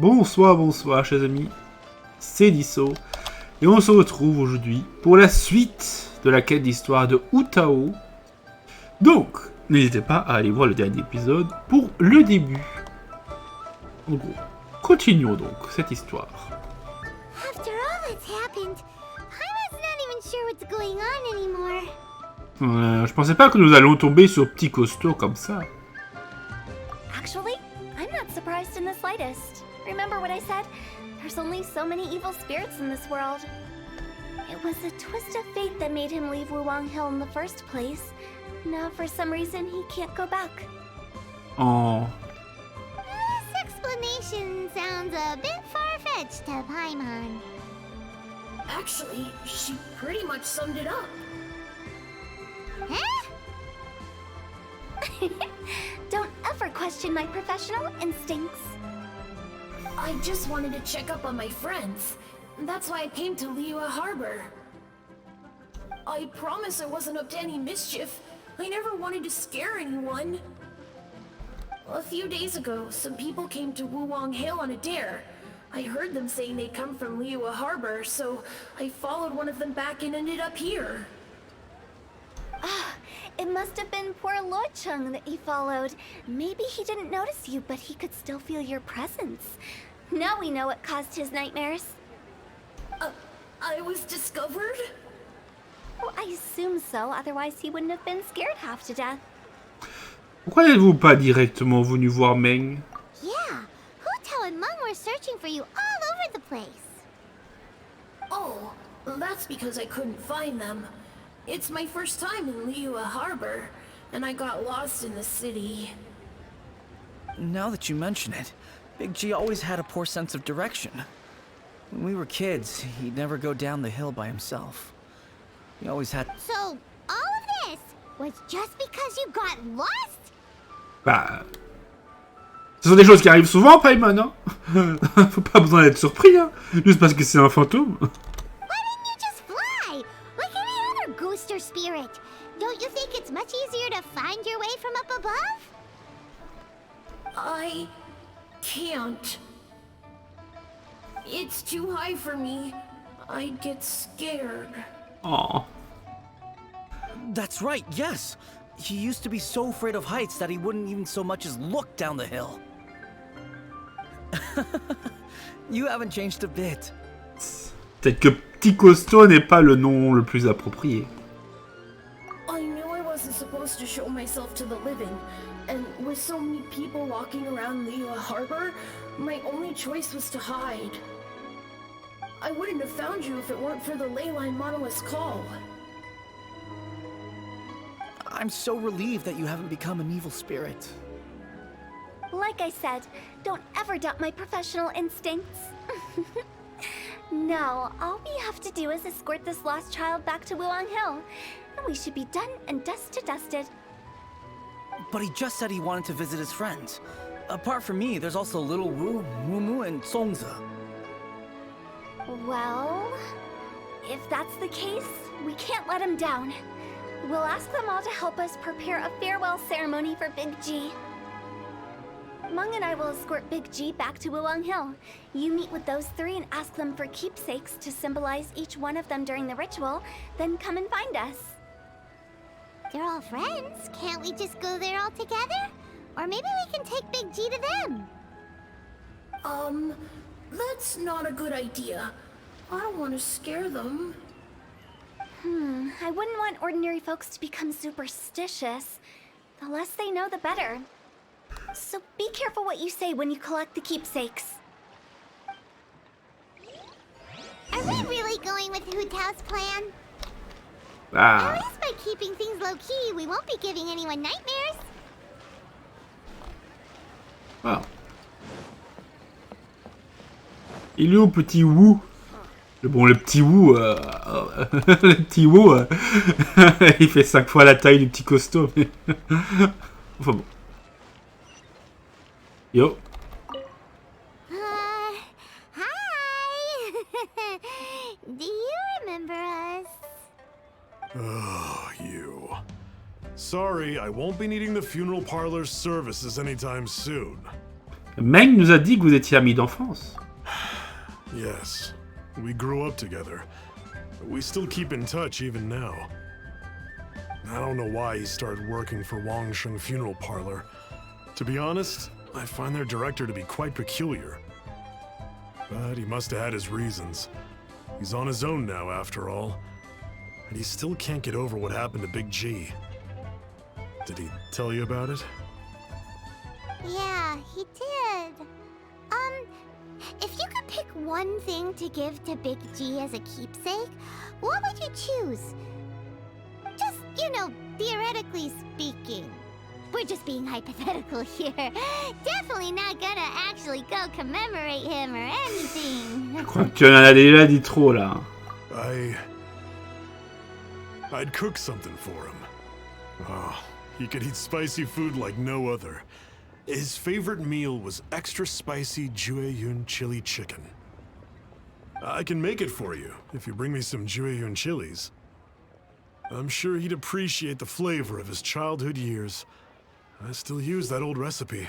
Bonsoir chers amis, c'est Deaso et on se retrouve aujourd'hui pour la suite de la quête d'histoire de Hu Tao. Donc, n'hésitez pas à aller voir le dernier épisode pour le début. En gros, continuons donc cette histoire. After all that's happened, I was not even sure what's going on anymore. Je pensais pas que nous allons tomber sur Petit Costaud comme ça. Actually, I'm not surprised in the slightest. Remember what I said? There's only so many evil spirits in this world. It was a twist of fate that made him leave Wuwang Hill in the first place. Now, for some reason, he can't go back. Oh. This explanation sounds a bit far-fetched to Paimon. Actually, she pretty much summed it up. Huh? Don't ever question my professional instincts. I just wanted to check up on my friends. That's why I came to Liyue Harbor. I promise I wasn't up to any mischief. I never wanted to scare anyone. A few days ago, some people came to Wuwang Hill on a dare. I heard them saying they'd come from Liyue Harbor, so I followed one of them back and ended up here. It must have been poor Lo Chung that he followed. Maybe he didn't notice you, but he could still feel your presence. Now we know what caused his nightmares. I was discovered? Well, I assume so, otherwise he wouldn't have been scared half to death. Pourquoi n'êtes-vous pas directement venu voir Meng? Yeah, Hu Tao and Meng were searching for you all over the place. Oh, that's because I couldn't find them. It's my first time in Liyue Harbor, and I got lost in the city. Now that you mention it, Big G always had a poor sense of direction. When we were kids, he'd never go down the hill by himself. He always had... So, all of this was just because you got lost? Bah... Ce sont des choses qui arrivent souvent, Paimon, hein. Faut pas besoin d'être surpris, hein. Juste parce que c'est un fantôme. Why didn't you just fly? Like any other ghost or spirit? Don't you think it's much easier to find your way from up above? I can't. It's too high for me. I'd get scared. Oh. That's right, yes! He used to be so afraid of heights that he wouldn't even so much as look down the hill. You haven't changed a bit. Peut-être que Petit Costaud n'est pas le nom le plus approprié. I knew I wasn't supposed to show myself to the living, and with so many people walking around Liyue Harbor, my only choice was to hide. I wouldn't have found you if it weren't for the Leyline Monolith's call. I'm so relieved that you haven't become an evil spirit. Like I said, don't ever doubt my professional instincts. Now, all we have to do is escort this lost child back to Wuwang Hill, and we should be done and dust to dusted. But he just said he wanted to visit his friends. Apart from me, there's also Little Wu, Mumu, and Songza. Well, if that's the case, we can't let him down. We'll ask them all to help us prepare a farewell ceremony for Big G. Meng and I will escort Big G back to Wuwang Hill. You meet with those three and ask them for keepsakes to symbolize each one of them during the ritual, then come and find us. They're all friends. Can't we just go there all together? Or maybe we can take Big G to them. That's not a good idea. I don't want to scare them. I wouldn't want ordinary folks to become superstitious. The less they know, the better. So be careful what you say when you collect the keepsakes. Are we really going with Hu Tao's plan? Ah. At least by keeping things low-key, we won't be giving anyone nightmares. Ah. Il est où, petit Wu? Bon, le petit Wu, le petit Wu, il fait 5 fois la taille du petit costaud. Mais... enfin bon. Yo. Hi! Do you remember us? Oh, you. Sorry, I won't be needing the funeral parlor's services anytime soon. Meng nous a dit que vous étiez amis d'enfance. Yes, we grew up together. We still keep in touch even now. I don't know why he started working for Wangsheng Funeral Parlor. To be honest, I find their director to be quite peculiar. But he must have had his reasons. He's on his own now, after all. And he still can't get over what happened to Big G. Did he tell you about it? Yeah, he did. If you could pick one thing to give to Big G as a keepsake, what would you choose? Just, you know, theoretically speaking. We're just being hypothetical here. Definitely not gonna actually go commemorate him or anything. Je crois que tu en as déjà dit trop là. I'd cook something for him. Oh, he could eat spicy food like no other. His favorite meal was extra spicy Jueyun chili chicken. I can make it for you if you bring me some Jueyun chilies. I'm sure he'd appreciate the flavor of his childhood years. I still use that old recipe.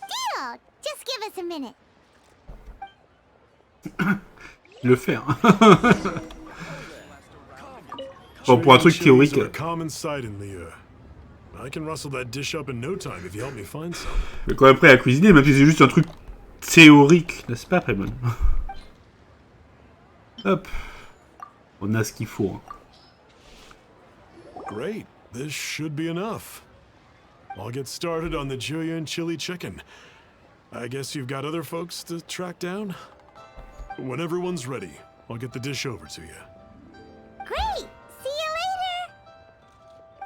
Deal! Just give us a minute. Le faire. Bon, pour un truc théorique. Are a common sight in Liyue. I can rustle that dish up in no time if you help me find some. Mais quand même prêt à cuisiner, même si c'est juste un truc théorique, n'est-ce pas, Paimon? Hop. On a ce qu'il faut. Hein. Great. This should be enough. I'll get started on the Jueyun chili chicken. I guess you've got other folks to track down? When everyone's ready, I'll get the dish over to you. Great! See you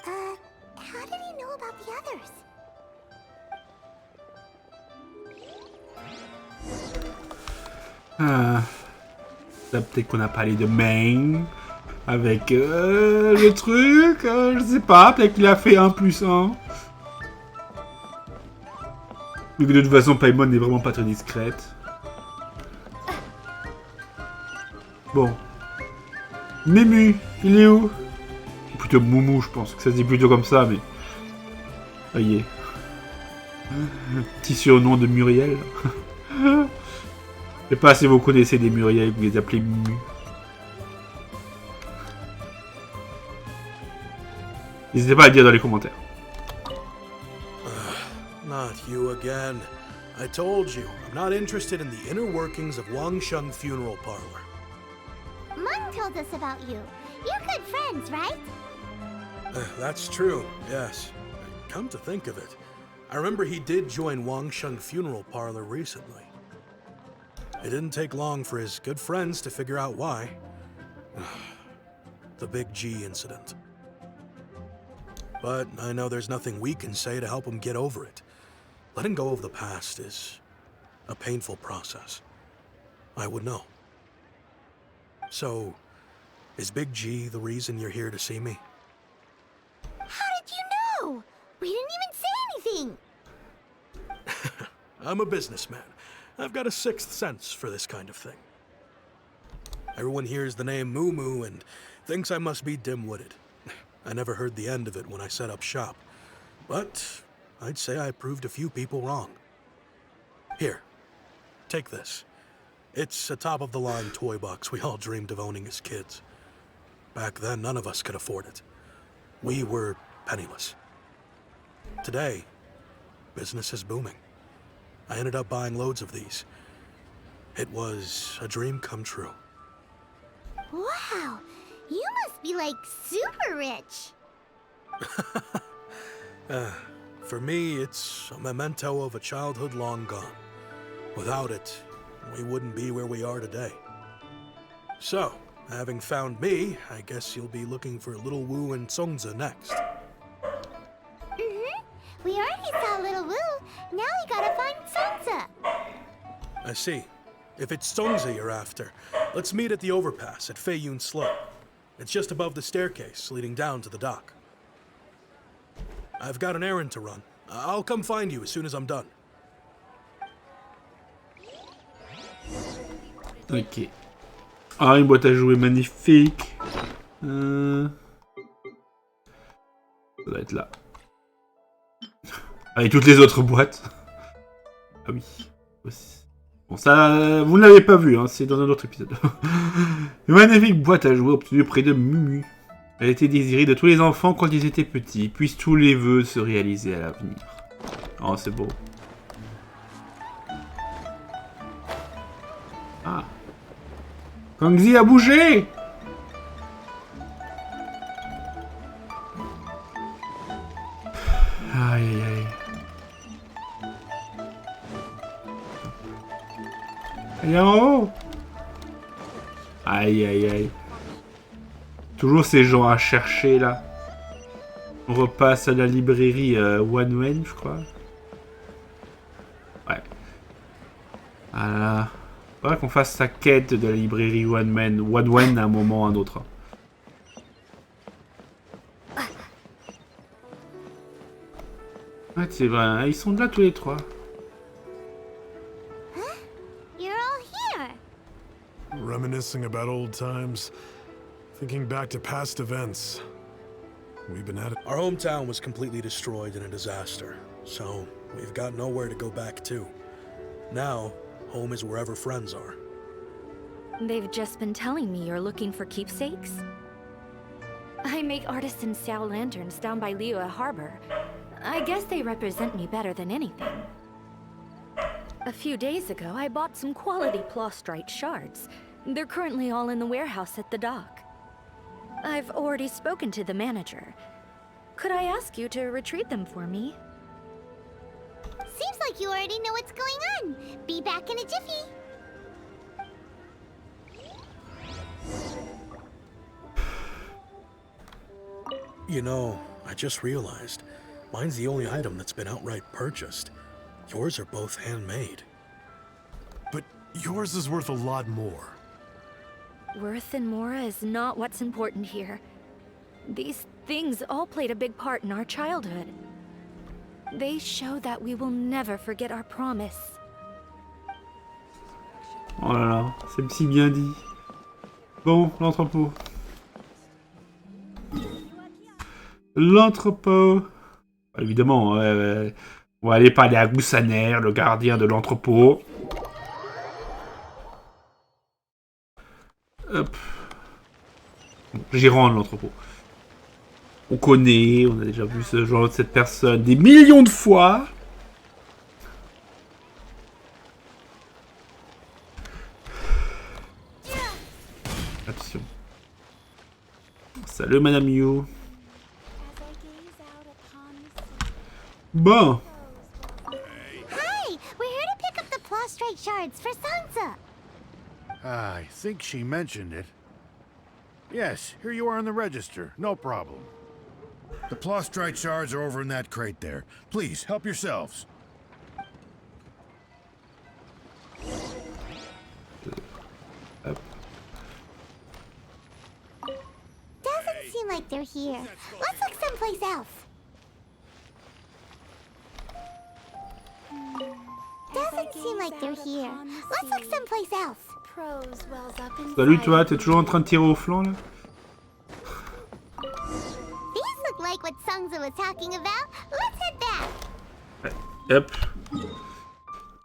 later! How did he know about the others? Ah. Là, peut-être qu'on a parlé de Meng. Avec le truc, je sais pas, peut-être qu'il a fait 1 + 1. Mais que de toute façon, Paimon n'est vraiment pas très discrète. Bon. Mému, il est où? Plutôt Moumou, je pense que ça se dit plutôt comme ça, mais... Voyez. Petit surnom de Muriel. Je sais pas si vous connaissez des Muriel, vous les appelez Mumu. N'hésitez pas à le dire dans les commentaires. Not you again. I told you, I'm not interested in the inner workings of Wangsheng Funeral Parlor. Mung told us about you. You're good friends, right? That's true, yes. Come to think of it, I remember he did join Wangsheng Funeral Parlor recently. It didn't take long for his good friends to figure out why. The Big G incident. But I know there's nothing we can say to help him get over it. Letting go of the past is a painful process. I would know. So, is Big G the reason you're here to see me? How did you know? We didn't even say anything. I'm a businessman. I've got a sixth sense for this kind of thing. Everyone hears the name Moo Moo and thinks I must be dim-witted. I never heard the end of it when I set up shop. But I'd say I proved a few people wrong. Here, take this. It's a top-of-the-line toy box we all dreamed of owning as kids. Back then, none of us could afford it. We were penniless. Today, business is booming. I ended up buying loads of these. It was a dream come true. Wow, you must be like super rich. For me, it's a memento of a childhood long gone. Without it, we wouldn't be where we are today. So, having found me, I guess you'll be looking for Little Wu and Songza next. We already saw Little Wu. Now we gotta find Sansa. I see. If it's Songza you're after, let's meet at the overpass at Feiyun Slope. It's just above the staircase leading down to the dock. I've got an errand to run. I'll come find you as soon as I'm done. Ok. Ah, une boîte à jouer magnifique. Ça doit être là. Avec toutes les autres boîtes. Ah oui. Bon, ça, vous ne l'avez pas vu, hein, c'est dans un autre épisode. Une magnifique boîte à jouer obtenue près de Mumu. Elle était désirée de tous les enfants quand ils étaient petits. Puissent tous les vœux se réaliser à l'avenir. Oh, c'est beau. Ah. Kangzi a bougé! Aïe aïe aïe. Aïe en haut! Aïe aïe aïe. Toujours ces gens à chercher là. On repasse à la librairie One Wen, je crois. Ouais. Voilà. Faudra qu'on fasse sa quête de la librairie One Wen à un moment ou à un autre. Ouais, c'est vrai, hein, ils sont là tous les trois. You're all here. Reminiscing about old times, thinking back to past events. We've been at it. Our hometown was completely destroyed in a disaster, so we've got nowhere to go back to. Now, home is wherever friends are. They've just been telling me you're looking for keepsakes. I make artisan style lanterns down by Liyue Harbor. I guess they represent me better than anything. A few days ago, I bought some quality plastrite shards. They're currently all in the warehouse at the dock. I've already spoken to the manager. Could I ask you to retrieve them for me? Seems like you already know what's going on. Be back in a jiffy. You know, I just realized, mine's the only item that's been outright purchased. Yours are both handmade. But yours is worth a lot more. Worth and more is not what's important here. These things all played a big part in our childhood. They show that we will never forget our promise. Oh là là, c'est si bien dit. Bon, l'entrepôt. L'entrepôt. Évidemment, on va aller parler à Goussaner, le gardien de l'entrepôt. Hop. Gérant de l'entrepôt. On connaît, on a déjà vu ce genre de cette personne des millions de fois. Attention. Salut Madame Yu. Bon. Hi, we're here to pick up the plastrite shards for Sansa. I think she mentioned it. Yes, here you are on the register. No problem. The plastrite shards are over in that crate there. Please, help yourselves. Doesn't seem like they're here. Let's look someplace else. Doesn't seem like they're here. Let's look someplace else. Salut toi, t'es toujours en train de tirer au flanc là? These look like what Sansa was talking about. Let's head back. Hop.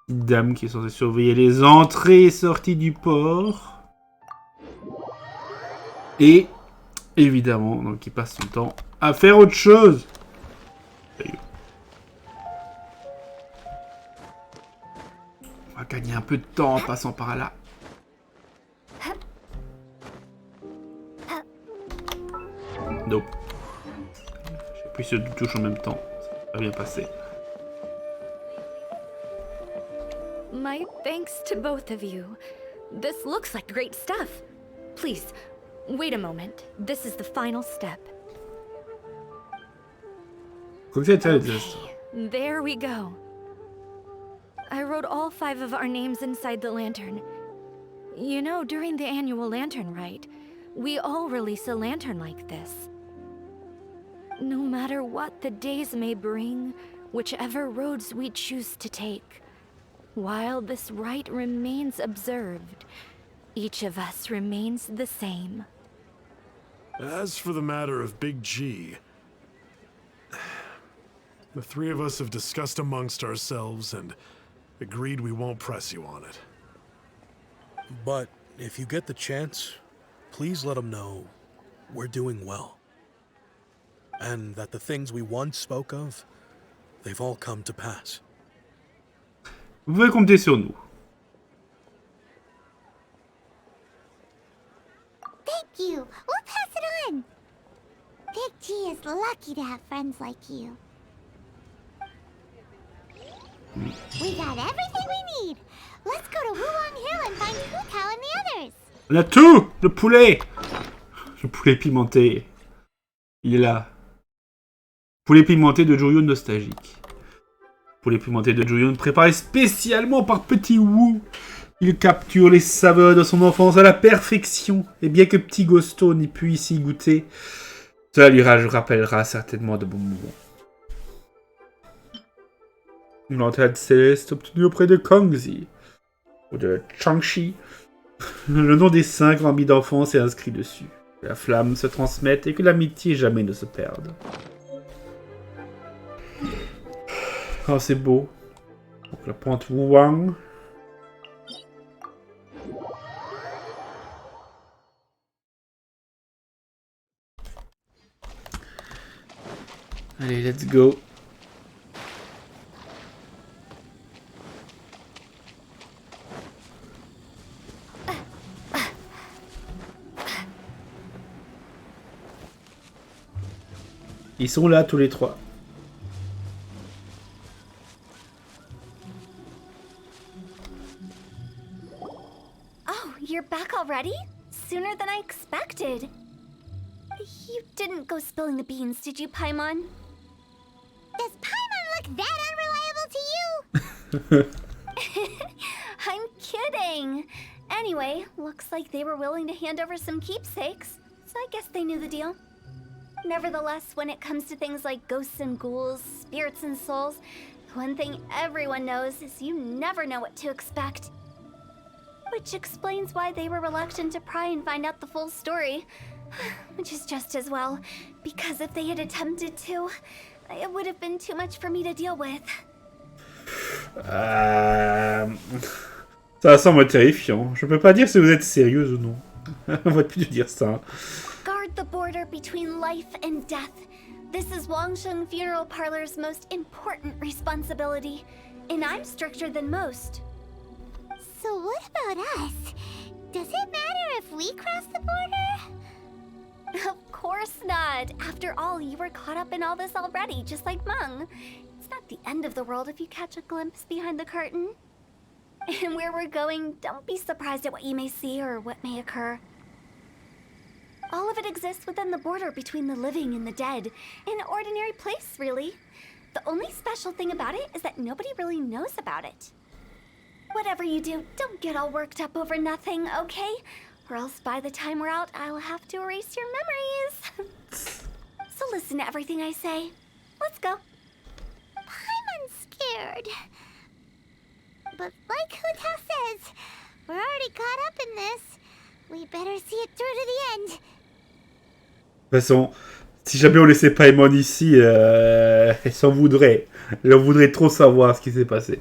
Petite dame qui est censée surveiller les entrées et sorties du port. Et évidemment, donc il passe son temps à faire autre chose. On va gagner un peu de temps en passant par là. Nope. J'appuie sur deux touches en même temps. Ça va bien passer. My thanks to both of you. This looks like great stuff. Please, wait a moment. This is the final step. There we go. I wrote all 5 of our names inside the lantern. You know, during the annual lantern rite, we all release a lantern like this. No matter what the days may bring, whichever roads we choose to take, while this rite remains observed, each of us remains the same. As for the matter of Big G, the 3 of us have discussed amongst ourselves, and agreed we won't press you on it. But if you get the chance, please let them know we're doing well. And that the things we once spoke of, they've all come to pass. Vous pouvez compter sur nous. Thank you. We'll pass it on. Big G is lucky to have friends like you. We got everything we need. Let's go to Wulong Hill and find Hu Tao and the others. On a tout. Le poulet. Le poulet pimenté. Il est là. Poulet pimenté de Joyeux nostalgique. Poulet pimenté de Joyeux préparé spécialement par Petit Wu. Il capture les saveurs de son enfance à la perfection. Et bien que Petit Gosto n'y puisse y goûter, cela lui rappellera certainement de bons moments. Une lanterne céleste obtenue auprès de Kongzi, ou de Changxi. Le nom des 5 grands amis d'enfance est inscrit dessus. Que la flamme se transmette et que l'amitié jamais ne se perde. Oh, c'est beau. Donc, la pointe Wuwang. Allez, let's go. Ils sont là tous les trois. Oh, you're back already? Sooner than I expected. You didn't go spilling the beans, did you, Paimon? Does Paimon look that unreliable to you? I'm kidding. Anyway, looks like they were willing to hand over some keepsakes, so I guess they knew the deal. Nevertheless, when it comes to things like ghosts and ghouls, spirits and souls, one thing everyone knows is you never know what to expect. Which explains why they were reluctant to pry and find out the full story. Which is just as well, because if they had attempted to, it would have been too much for me to deal with. Ça semble terrifiant. Je peux pas dire si vous êtes sérieuse ou non. On va plus dire ça. Guard the border between life and death. This is Wangsheng Funeral Parlor's most important responsibility, and I'm stricter than most. So what about us? Does it matter if we cross the border? Of course not. After all, you were caught up in all this already, just like Meng. It's not the end of the world if you catch a glimpse behind the curtain. And where we're going, don't be surprised at what you may see or what may occur. All of it exists within the border between the living and the dead. An ordinary place, really. The only special thing about it is that nobody really knows about it. Whatever you do, don't get all worked up over nothing, okay? Or else by the time we're out, I'll have to erase your memories. So listen to everything I say. Let's go. Paimon's scared. But like Hu Tao says, we're already caught up in this. We better see it through to the end. De toute façon, si jamais on laissait Paimon ici, elle s'en voudrait. Elle en voudrait trop savoir ce qui s'est passé.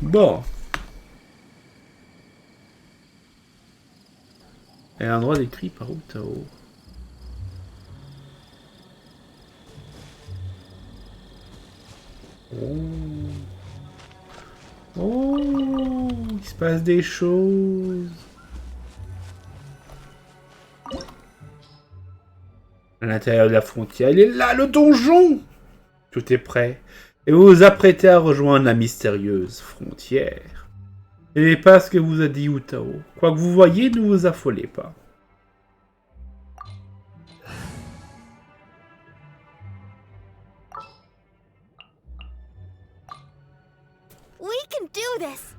Bon. Et un endroit décrit par Hu Tao. Oh. Oh, il se passe des choses. À l'intérieur de la frontière, il est là, le donjon. Tout est prêt. Et vous vous apprêtez à rejoindre la mystérieuse frontière. Ce n'est pas ce que vous a dit Hu Tao. Quoi que vous voyez, ne vous affolez pas. We can do this.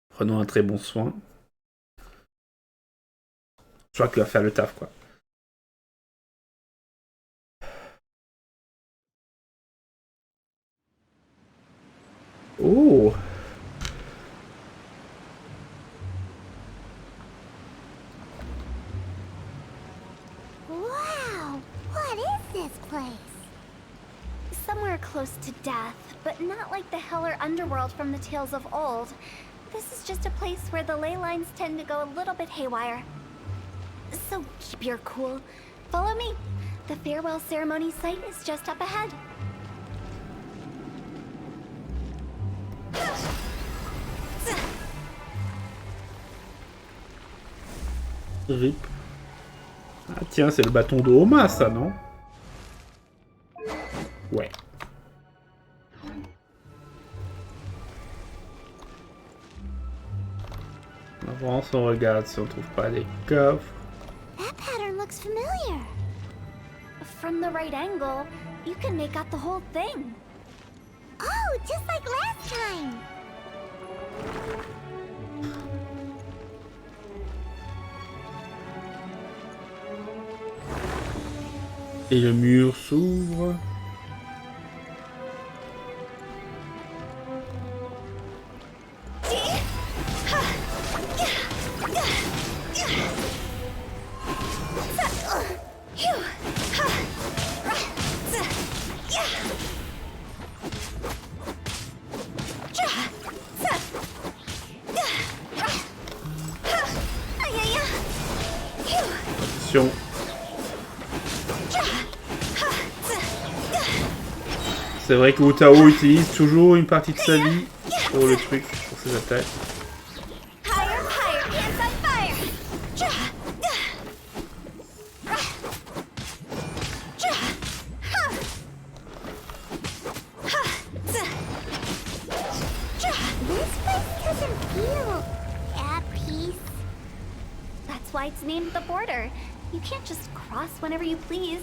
Prenons un très bon soin. Je crois qu'il va faire le taf, quoi. Oh! Wow, what is this place? but not like the hell or underworld from the tales of old. This is just a place where the ley lines tend to go a little bit haywire. So keep your cool. Follow me. The farewell ceremony site is just up ahead. RIP. Ah tiens, c'est le bâton de Homa, ça, non? Ouais. On avance, on regarde si on trouve pas des coffres. That pattern looks familiar. From the right angle, you can make out the whole thing. Oh, just like last time. Et le mur s'ouvre. Attention. C'est vrai que Hu Tao utilise toujours une partie de sa vie pour le truc, pour ses attaques. That's why it's named the border. You can't just cross whenever you please.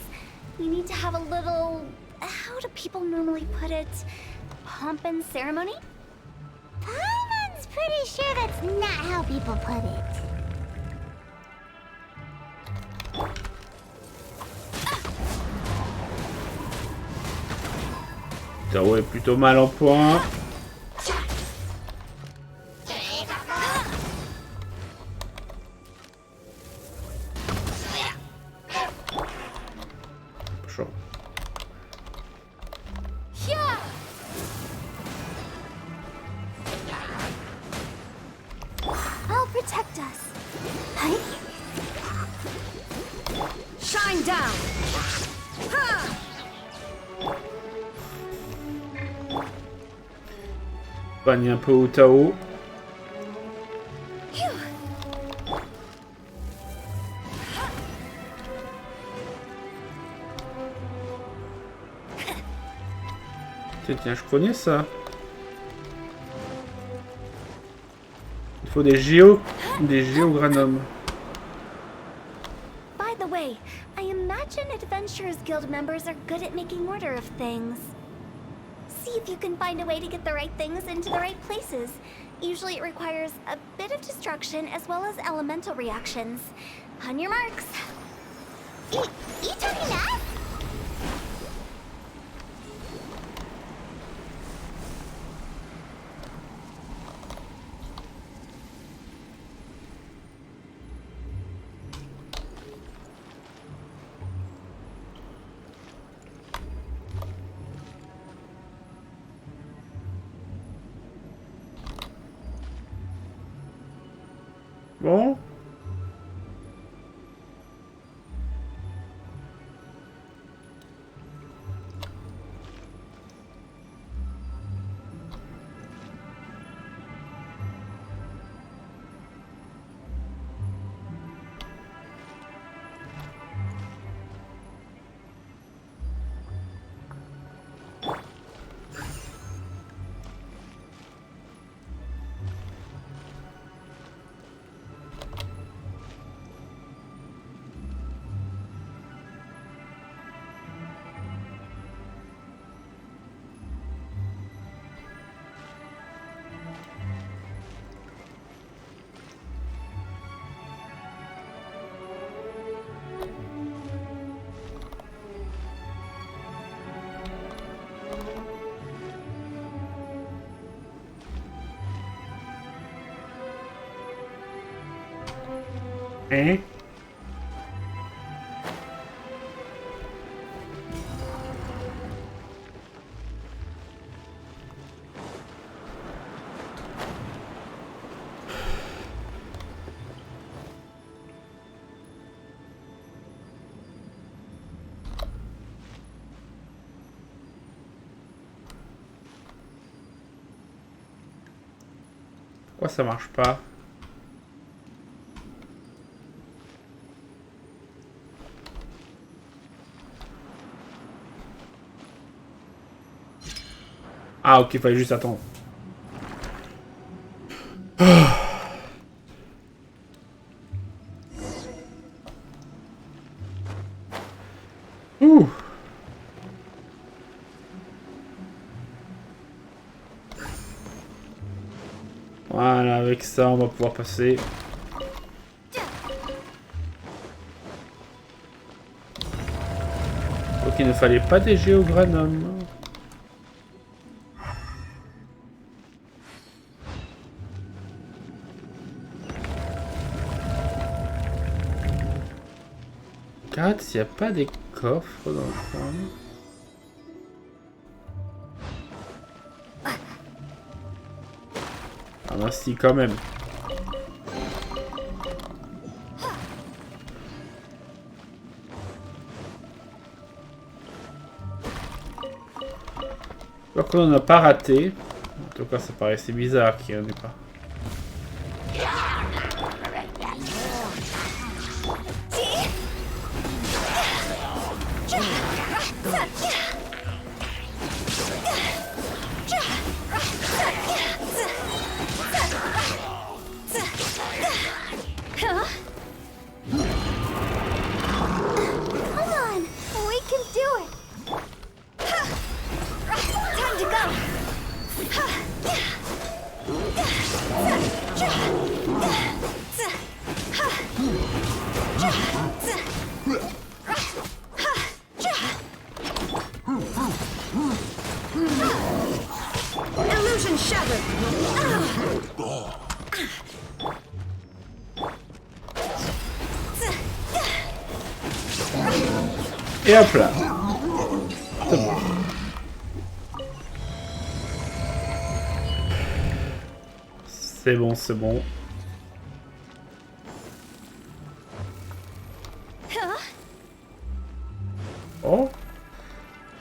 You need to have a little... how do people normally put it? Pomp and ceremony? Paimon's pretty sure that's not how people put it. Tao est plutôt mal en point. Chaud. I'll protect us. Shine down! Pagne un peu Hu Tao. Tiens, je connais ça. Il faut des géogranums. By the way, I imagine Adventurers Guild members are good at making order of things. See if you can find a way to get the right things into the right places. Usually it requires a bit of destruction as well as elemental reactions. On your marks. You talking to us? Bon. Hein? Pourquoi ça marche pas? Ah ok, fallait juste attendre. Ouh. Voilà, avec ça, on va pouvoir passer. Donc il ne fallait pas des géogranums. Regarde s'il n'y a pas des coffres dans le coin. Ah bah si, quand même. Alors qu'on n'a pas raté. En tout cas, ça paraissait bizarre qu'il n'y en ait pas. Et hop là. C'est bon. C'est bon, c'est bon. Oh,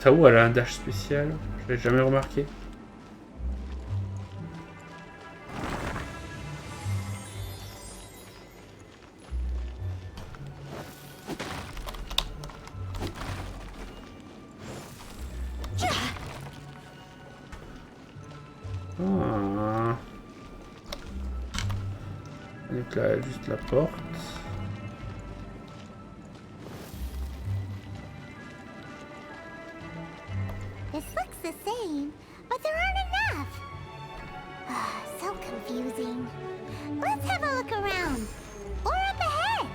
Tao, elle a un dash spécial. Je l'ai jamais remarqué. Ah. Donc là, juste la porte. This looks the same, but there aren't enough. So confusing. Let's have a look around. Or up ahead.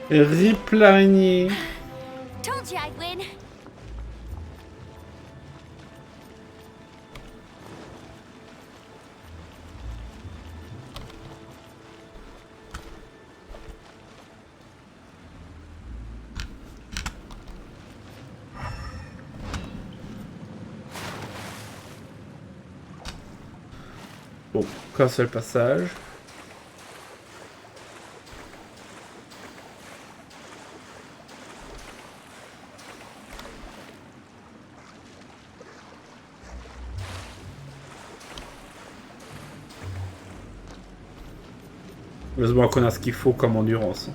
Rip l'araignée. Told you I'd win. Bon, qu'un seul passage. Heureusement qu'on a ce qu'il faut comme endurance.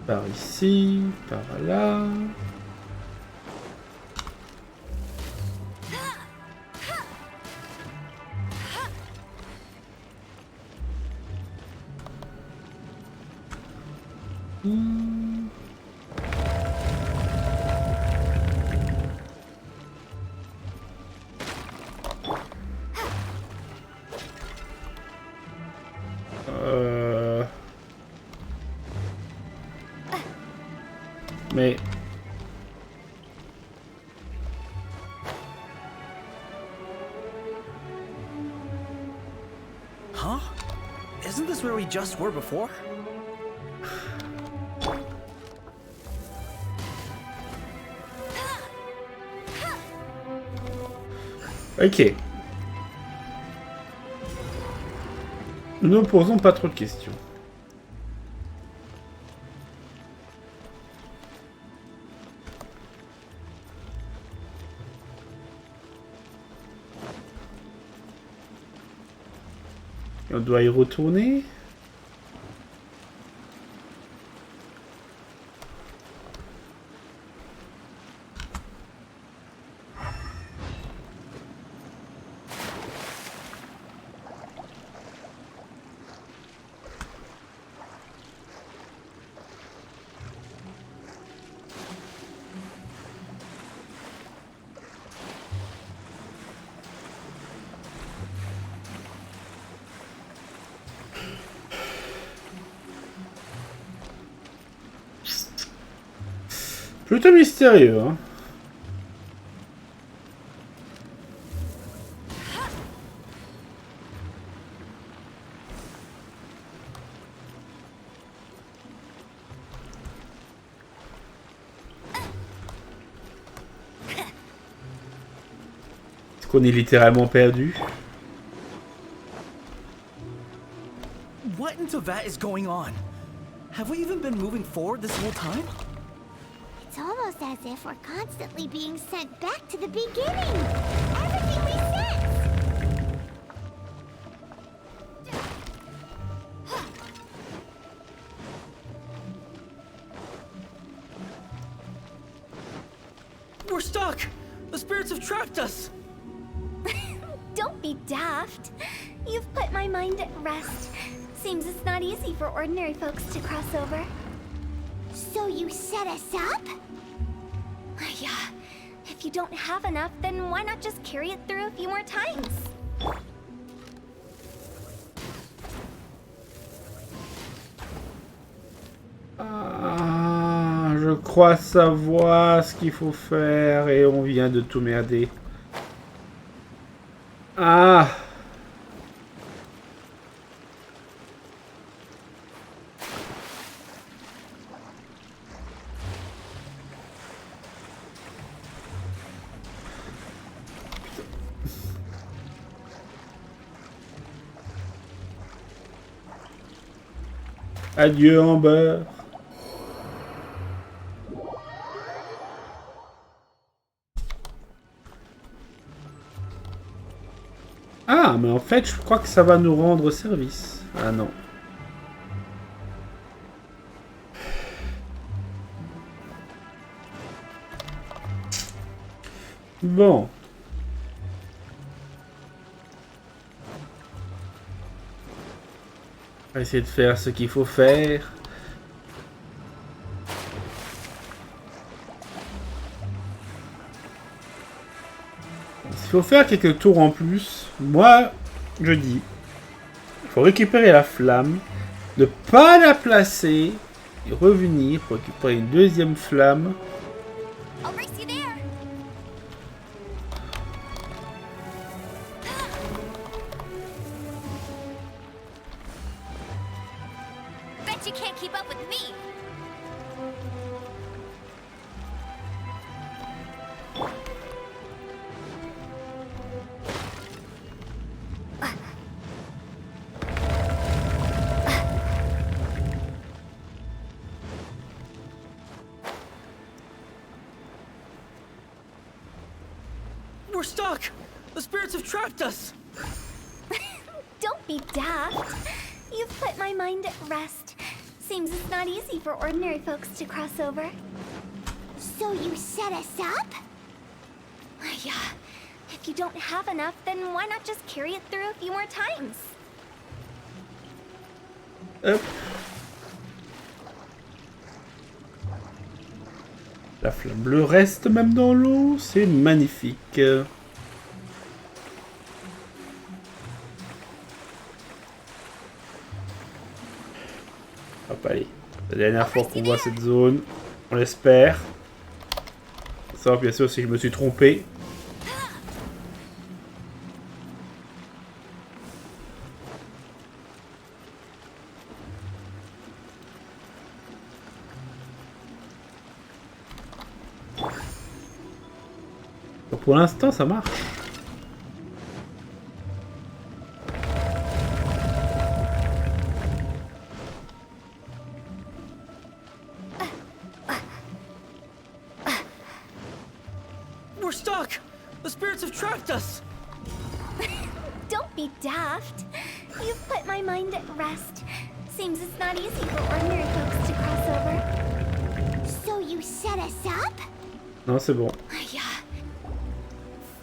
Par ici, par là. Mais... Huh? Isn't this where we just were before? Ok. Nous ne posons pas trop de questions. Et on doit y retourner. Plutôt mystérieux, hein. Est-ce qu'on est littéralement perdu? What in Teyvat is going on? Have we even been moving forward this whole time? It's almost as if we're constantly being sent back to the beginning. Everything we sense. We're stuck! The spirits have trapped us! Don't be daft. You've put my mind at rest. Seems it's not easy for ordinary folks to cross over. So you set us up? Yeah. If you don't have enough, then why not just carry it through a few more times? Ah, je crois savoir ce qu'il faut faire et on vient de tout merder. Ah! Adieu Amber. Ah, mais en fait, je crois que ça va nous rendre service. Ah non. Bon. On va essayer de faire ce qu'il faut faire. S'il faut faire quelques tours en plus, moi, je dis, il faut récupérer la flamme, ne pas la placer, et revenir pour récupérer une deuxième flamme. I'll race you there. Bet you can't keep up with me. We're stuck! The spirits have trapped us! Don't be daft. You've put my mind at rest. Seems it's not easy for ordinary folks to cross over. So you set us up? Yeah. If you don't have enough, then why not just carry it through a few more times? Hop. La flamme bleue reste même dans l'eau, c'est magnifique. Hop, allez. La dernière fois qu'on voit cette zone, on l'espère. Ça, bien sûr, si je me suis trompé. pour l'instant, ça marche. We're stuck! The spirits have trapped us! Don't be daft. You've put my mind at rest. Seems it's not easy for ordinary folks to cross over. So you set us up? Non, c'est bon. Yeah.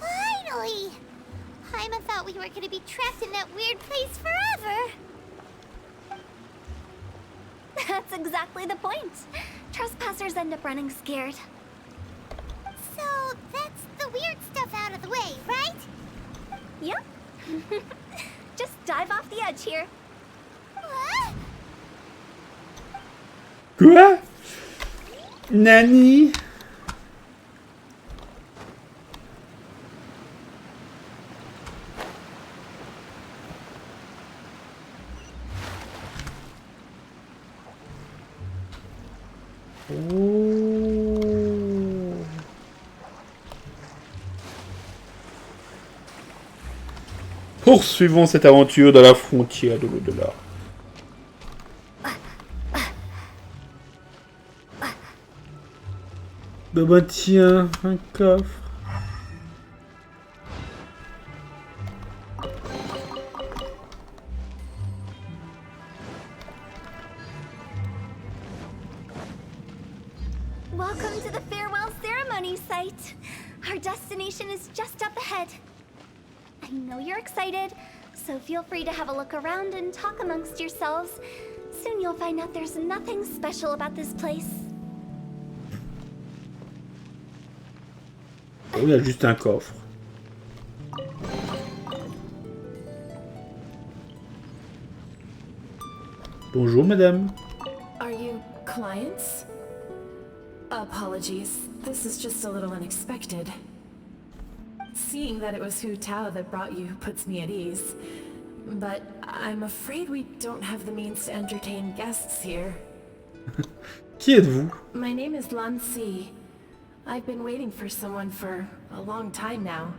Finally! Paimon thought we were gonna be trapped in that weird place forever. That's exactly the point. Trespassers end up running scared. So that's the weird stuff out of the way, right? Yep. Just dive off the edge here. What? Quoi? Nani? Oh. Poursuivons cette aventure dans la frontière de l'au-delà. Bah tiens, un coffre. Welcome to the farewell ceremony site. Our destination is just up ahead. I know you're excited, so feel free to have a look around and talk amongst yourselves. Soon you'll find out there's nothing special about this place. Oh, il y a juste un coffre. Bonjour, madame. Are you clients? Apologies, this is just a little unexpected. Seeing that it was Hu Tao that brought you puts me at ease. But I'm afraid we don't have the means to entertain guests here. Qui êtes-vous? My name is Lan Si. I've been waiting for someone for a long time now.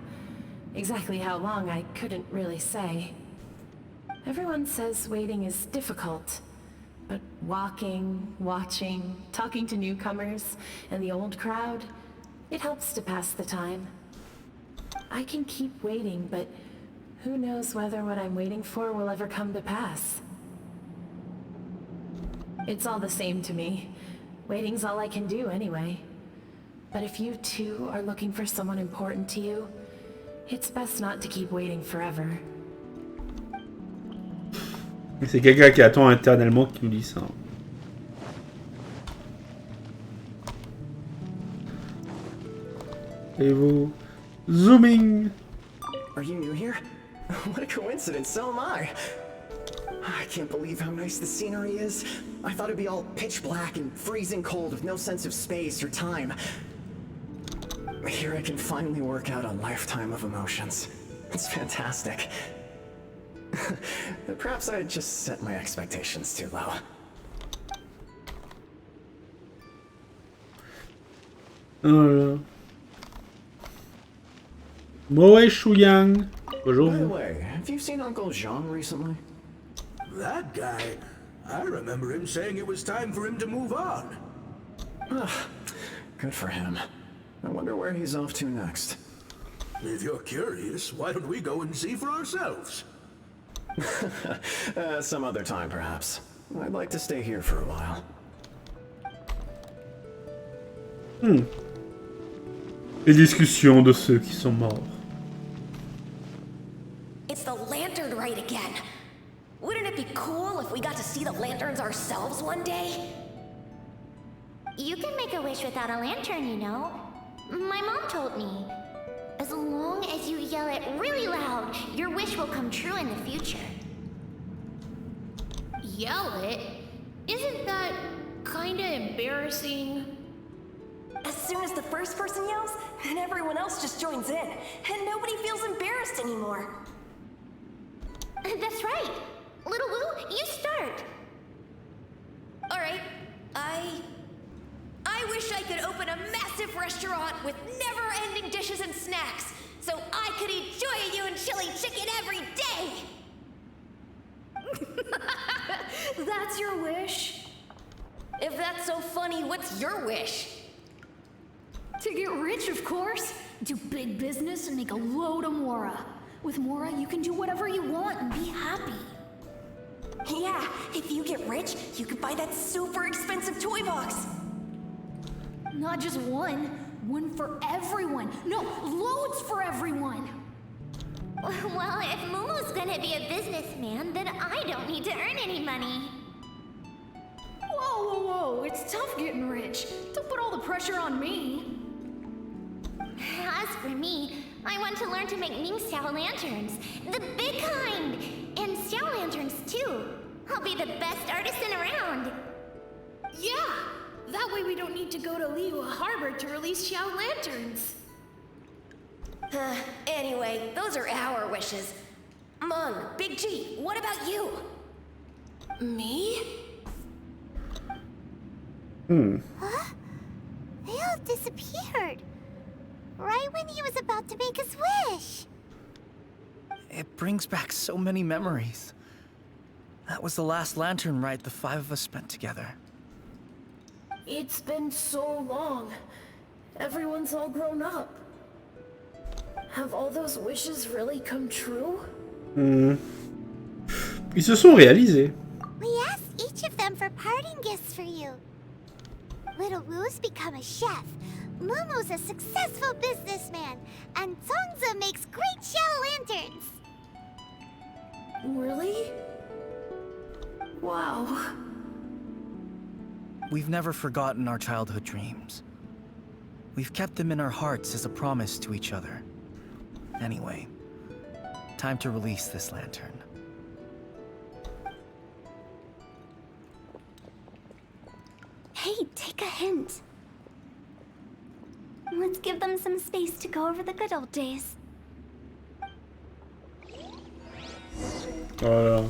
Exactly how long, I couldn't really say. Everyone says waiting is difficult. But walking, watching, talking to newcomers, and the old crowd, it helps to pass the time. I can keep waiting, but who knows whether what I'm waiting for will ever come to pass. It's all the same to me. Waiting's all I can do anyway. But if you too are looking for someone important to you, it's best not to keep waiting forever. C'est quelqu'un qui attend éternellement qui nous dit ça. Et vous... Zooming! Are you new here? What a coincidence, so am I. I can't believe how nice the scenery is. I thought it'd be all pitch black and freezing cold with no sense of space or time. Here I can finally work out a lifetime of emotions. It's fantastic. Perhaps I just set my expectations too low. Oh Moe Shuyang. Bonjour. By the way, have you seen Uncle Jean recently? That guy. I remember him saying it was time for him to move on. Good for him. I wonder where he's off to next. If you're curious, why don't we go and see for ourselves? Some other time, perhaps. I'd like to stay here for a while. Les discussions de ceux qui sont morts. It's the lantern rite again. Wouldn't it be cool if we got to see the lanterns ourselves one day? You can make a wish without a lantern, you know. My mom told me. As long as you yell it really loud, your wish will come true in the future. Yell it? Isn't that kinda embarrassing? As soon as the first person yells, then everyone else just joins in, and nobody feels embarrassed anymore. That's right. Little Wu, you start. Alright, I wish wish I could open a massive restaurant with never-ending dishes and snacks, so I could eat Joy and chili chicken every day! That's your wish? If that's so funny, what's your wish? To get rich, of course. Do big business and make a load of Mora. With Mora, you can do whatever you want and be happy. Yeah, if you get rich, you could buy that super expensive toy box. Not just one. One for everyone. No, loads for everyone. Well, if Momo's gonna be a businessman, then I don't need to earn any money. Whoa, whoa, whoa. It's tough getting rich. Don't put all the pressure on me. As for me, I want to learn to make Ming Xiao lanterns. The big kind! And Xiao lanterns, too. I'll be the best artisan around. Yeah! That way we don't need to go to Liyue Harbor to release Xiao lanterns. Anyway, those are our wishes. Mung, Big G, what about you? Me? Huh? They all disappeared. Right when he was about to make his wish. It brings back so many memories. That was the last lantern ride the 5 of us spent together. It's been so long. Everyone's all grown up. Have all those wishes really come true? Ils se sont réalisés. We asked each of them for parting gifts for you. Little Wu's become a chef. Momo's a successful businessman. And Zongza makes great Xiao lanterns. Really? Wow. We've never forgotten our childhood dreams. We've kept them in our hearts as a promise to each other. Anyway, time to release this lantern. Hey, take a hint. Let's give them some space to go over the good old days. Voilà.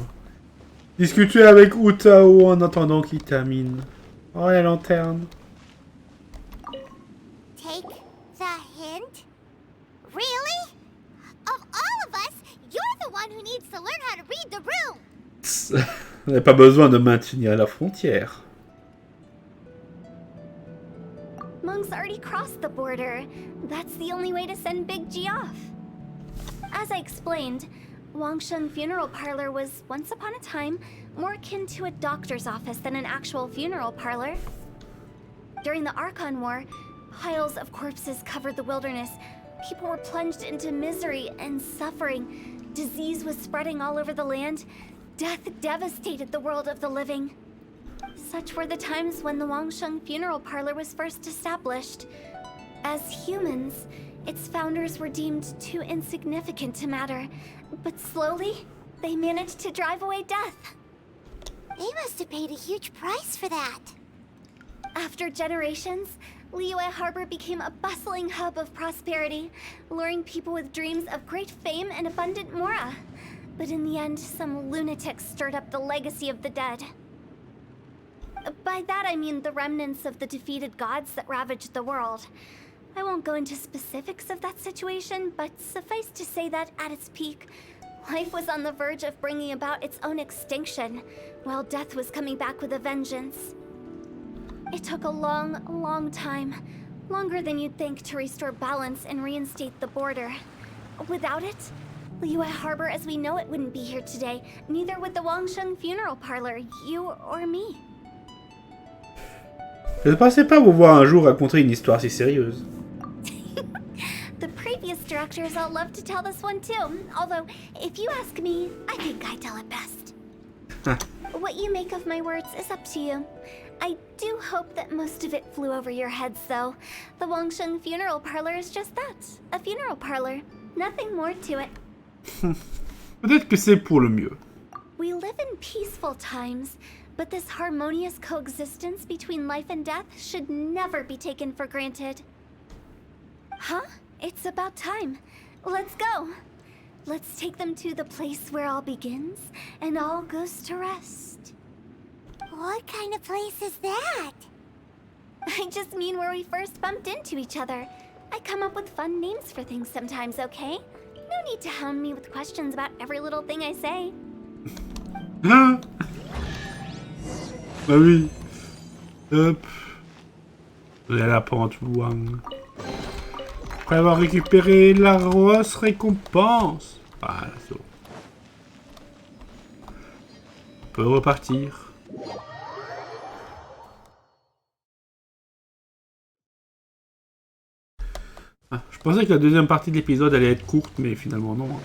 Discuter avec Hu Tao en attendant qu'il termine. Oh, la lanterne. Take the hint? Really? Of all of us, you're the one who needs to learn how to read the room. On n'a pas besoin de maintenir la frontière. Mung's already crossed the border. That's the only way to send Big G off. As I explained, Wangsheng Funeral Parlor was, once upon a time, more akin to a doctor's office than an actual funeral parlor. During the Archon War, piles of corpses covered the wilderness. People were plunged into misery and suffering. Disease was spreading all over the land. Death devastated the world of the living. Such were the times when the Wangsheng Funeral Parlor was first established. As humans, its founders were deemed too insignificant to matter, but slowly, they managed to drive away death. They must have paid a huge price for that. After generations, Liyue Harbor became a bustling hub of prosperity, luring people with dreams of great fame and abundant mora. But in the end, some lunatics stirred up the legacy of the dead. By that I mean the remnants of the defeated gods that ravaged the world. I won't go into specifics of that situation, but suffice to say that at its peak, life was on the verge of bringing about its own extinction, while death was coming back with a vengeance. It took a long, long time, longer than you'd think, to restore balance and reinstate the border. Without it, Liyue Harbor as we know it wouldn't be here today, neither would the Wangsheng Funeral Parlor, you or me. Je ne pensais pas vous voir un jour raconter une histoire si sérieuse. The previous directors all love to tell this one too, although, if you ask me, I think I tell it best. What you make of my words is up to you. I do hope that most of it flew over your heads, though. The Wangsheng Funeral Parlor is just that, a funeral parlor. Nothing more to it. Peut-être que c'est pour le mieux. We live in peaceful times, but this harmonious coexistence between life and death should never be taken for granted. Huh? It's about time. Let's go. Let's take them to the place where all begins and all goes to rest. What kind of place is that? I just mean where we first bumped into each other. I come up with fun names for things sometimes, okay? No need to hound me with questions about every little thing I say. Ah bah oui. Hop. Vous allez la pente, Wang. Après avoir récupéré la grosse récompense. Voilà, c'est bon. On peut repartir. Ah, je pensais que la deuxième partie de l'épisode allait être courte, mais finalement non.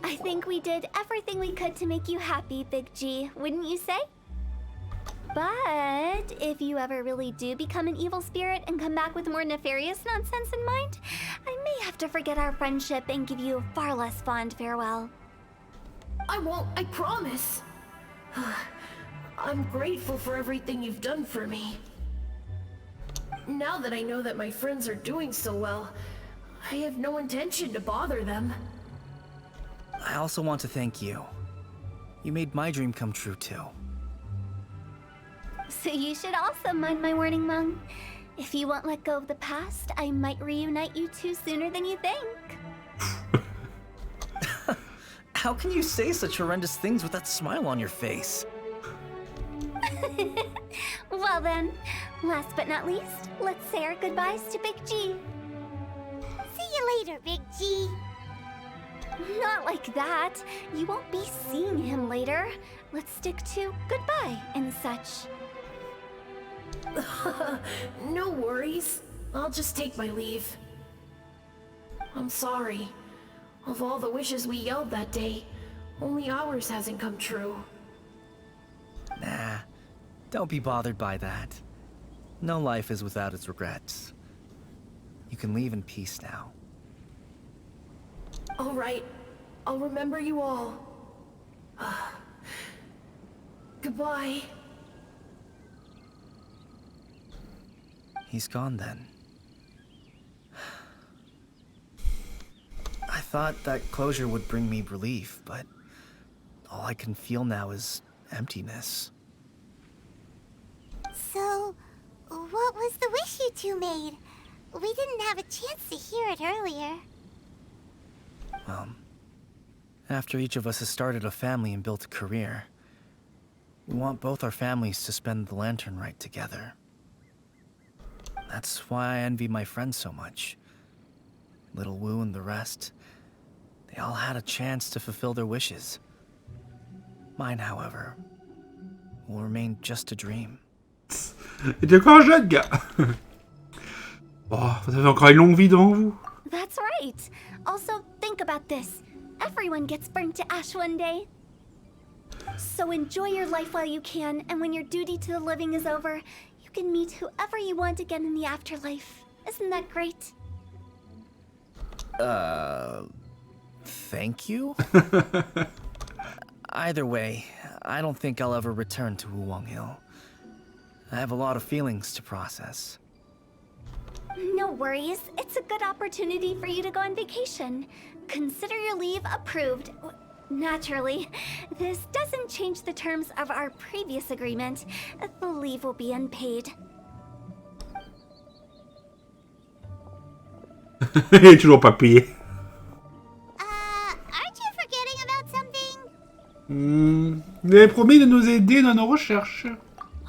I think we did everything we could to make you happy, Big G, wouldn't you say? But if you ever really do become an evil spirit and come back with more nefarious nonsense in mind, I may have to forget our friendship and give you a far less fond farewell. I won't, I promise. I'm grateful for everything you've done for me. Now that I know that my friends are doing so well, I have no intention to bother them. I also want to thank you. You made my dream come true too. So you should also mind my warning, Mung. If you won't let go of the past, I might reunite you two sooner than you think. How can you say such horrendous things with that smile on your face? Well then, last but not least, let's say our goodbyes to Big G. See you later, Big G. Not like that. You won't be seeing him later. Let's stick to goodbye and such. No worries. I'll just take my leave. I'm sorry. Of all the wishes we yelled that day, only ours hasn't come true. Nah, don't be bothered by that. No life is without its regrets. You can leave in peace now. All right. I'll remember you all. Goodbye. He's gone then. I thought that closure would bring me relief, but all I can feel now is emptiness. So, what was the wish you two made? We didn't have a chance to hear it earlier. After each of us has started a family and built a career, we want both our families to spend the lantern rite together. That's why I envy my friends so much. Little Wu and the rest, they all had a chance to fulfill their wishes. Mine, however, will remain just a dream. Il est encore jeune, gars. Oh, vous avez encore une longue vie devant vous. That's right. Also, think about this. Everyone gets burnt to ash one day. So enjoy your life while you can, and when your duty to the living is over, you can meet whoever you want again in the afterlife. Isn't that great? Thank you? Either way, I don't think I'll ever return to Wuwang Hill. I have a lot of feelings to process. No worries. It's a good opportunity for you to go on vacation. Consider your leave approved. Naturally, this doesn't change the terms of our previous agreement. The leave will be unpaid. Il est toujours pas payé. Aren't you forgetting about something? Vous avez promis de nous aider dans nos recherches.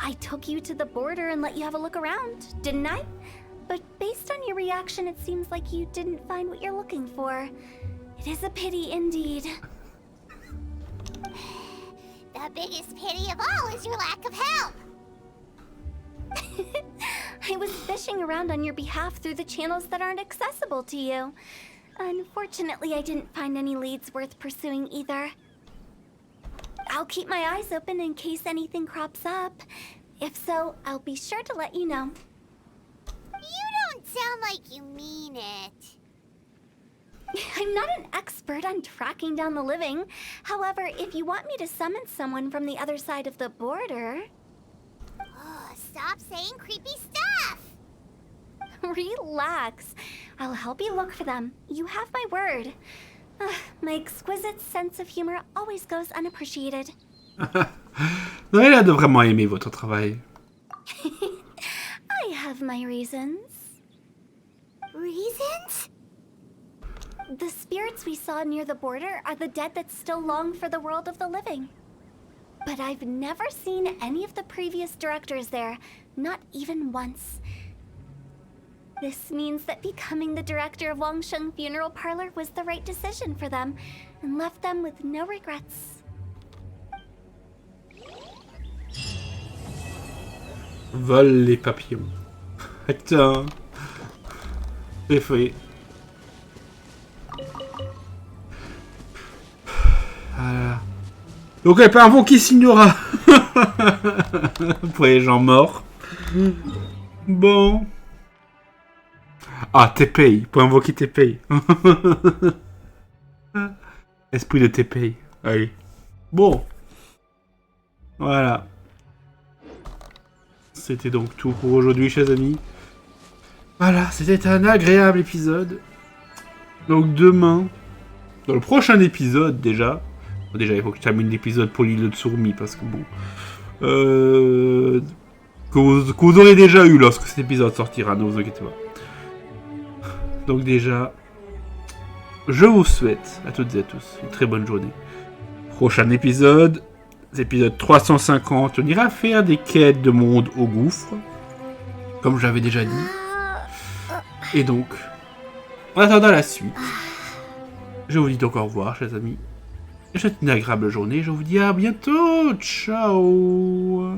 I took you to the border and let you have a look around, didn't I? But based on your reaction, it seems like you didn't find what you're looking for. It is a pity indeed. The biggest pity of all is your lack of help. I was fishing around on your behalf through the channels that aren't accessible to you. Unfortunately, I didn't find any leads worth pursuing either. I'll keep my eyes open in case anything crops up. If so, I'll be sure to let you know. You don't sound like you mean it. I'm not an expert on tracking down the living. However, if you want me to summon someone from the other side of the border... Oh, stop saying creepy stuff. Relax. I'll help you look for them. You have my word. My exquisite sense of humor always goes unappreciated. Elle a de vraiment aimer votre travail. I have my reasons. Reasons? The spirits we saw near the border are the dead that still long for the world of the living. But I've never seen any of the previous directors there, not even once. This means that becoming the director of Wangsheng Funeral Parlor was the right decision for them, and left them with no regrets. Vol les papillons. Putain. C'est fait. Voilà. Donc elle peut invoquer Signora. Pour les gens morts. Bon. Ah, Tepei. Pour invoquer Tepei. Esprit de Tepei. Allez. Bon. Voilà. C'était donc tout pour aujourd'hui, chers amis. Voilà, c'était un agréable épisode. Donc demain, dans le prochain épisode déjà, il faut que je termine l'épisode pour l'île de Tsurmi, parce que bon... que vous aurez déjà eu lorsque cet épisode sortira, ne vous inquiétez pas. Donc déjà, je vous souhaite à toutes et à tous une très bonne journée. Prochain épisode, épisode 350, on ira faire des quêtes de monde au gouffre, comme j'avais déjà dit. Et donc, en attendant la suite, je vous dis donc au revoir, chers amis. Je vous souhaite une agréable journée, je vous dis à bientôt, ciao.